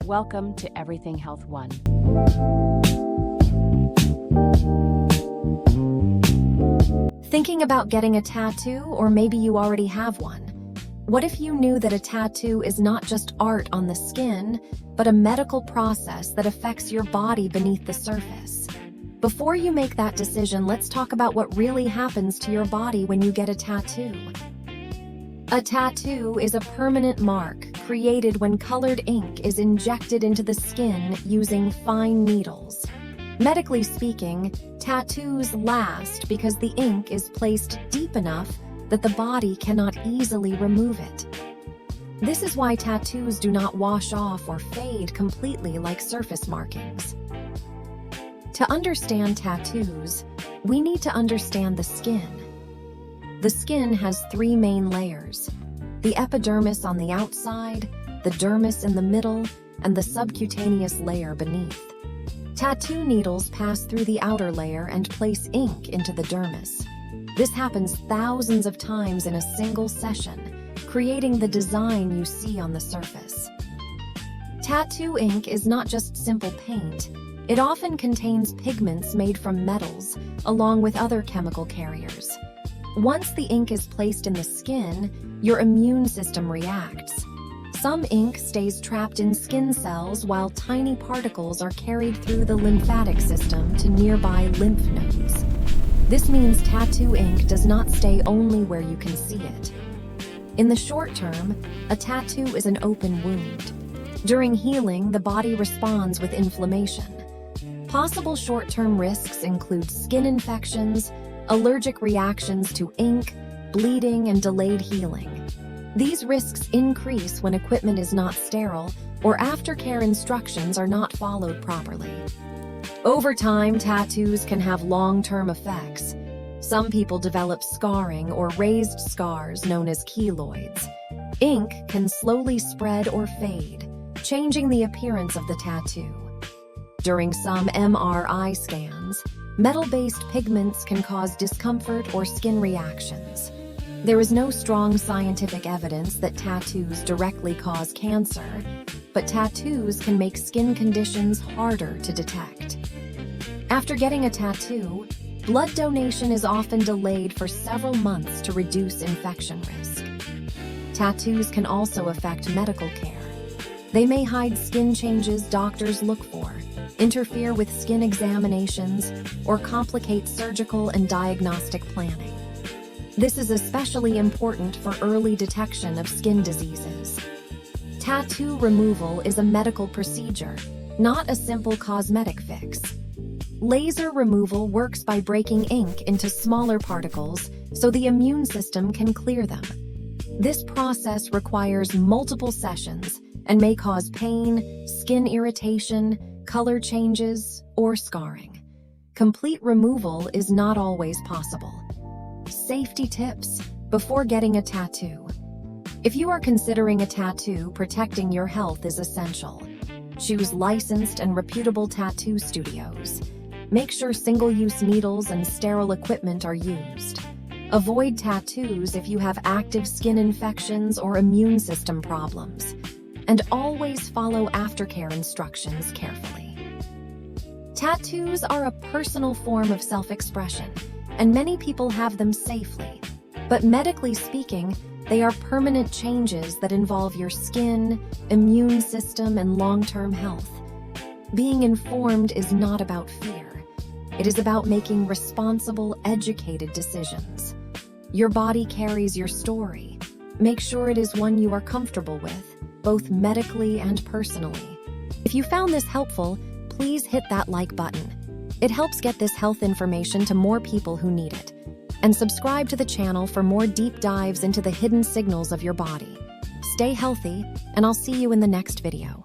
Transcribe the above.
Welcome to Everything Health One. Thinking about getting a tattoo, or maybe you already have one? What if you knew that a tattoo is not just art on the skin, but a medical process that affects your body beneath the surface? Before you make that decision, let's talk about what really happens to your body when you get a tattoo. A tattoo is a permanent mark created when colored ink is injected into the skin using fine needles. Medically speaking, tattoos last because the ink is placed deep enough that the body cannot easily remove it. This is why tattoos do not wash off or fade completely like surface markings. To understand tattoos, we need to understand the skin. The skin has three main layers: the epidermis on the outside, the dermis in the middle, and the subcutaneous layer beneath. Tattoo needles pass through the outer layer and place ink into the dermis. This happens thousands of times in a single session, creating the design you see on the surface. Tattoo ink is not just simple paint. It often contains pigments made from metals, along with other chemical carriers. Once the ink is placed in the skin, your immune system reacts. Some ink stays trapped in skin cells while tiny particles are carried through the lymphatic system to nearby lymph nodes. This means tattoo ink does not stay only where you can see it. In the short term, a tattoo is an open wound. During healing, the body responds with inflammation. Possible short-term risks include skin infections, allergic reactions to ink, bleeding, and delayed healing. These risks increase when equipment is not sterile or aftercare instructions are not followed properly. Over time, tattoos can have long-term effects. Some people develop scarring or raised scars known as keloids. Ink can slowly spread or fade, changing the appearance of the tattoo. During some MRI scans, metal-based pigments can cause discomfort or skin reactions. There is no strong scientific evidence that tattoos directly cause cancer, but tattoos can make skin conditions harder to detect. After getting a tattoo, blood donation is often delayed for several months to reduce infection risk. Tattoos can also affect medical care. They may hide skin changes doctors look for, interfere with skin examinations, or complicate surgical and diagnostic planning. This is especially important for early detection of skin diseases. Tattoo removal is a medical procedure, not a simple cosmetic fix. Laser removal works by breaking ink into smaller particles so the immune system can clear them. This process requires multiple sessions and may cause pain, skin irritation, color changes, or scarring. Complete removal is not always possible. Safety tips before getting a tattoo. If you are considering a tattoo, protecting your health is essential. Choose licensed and reputable tattoo studios. Make sure single-use needles and sterile equipment are used. Avoid tattoos if you have active skin infections or immune system problems. And always follow aftercare instructions carefully. Tattoos are a personal form of self-expression, and many people have them safely. But medically speaking, they are permanent changes that involve your skin, immune system, and long-term health. Being informed is not about fear. It is about making responsible, educated decisions. Your body carries your story. Make sure it is one you are comfortable with, both medically and personally. If you found this helpful, please hit that like button. It helps get this health information to more people who need it. And subscribe to the channel for more deep dives into the hidden signals of your body. Stay healthy, and I'll see you in the next video.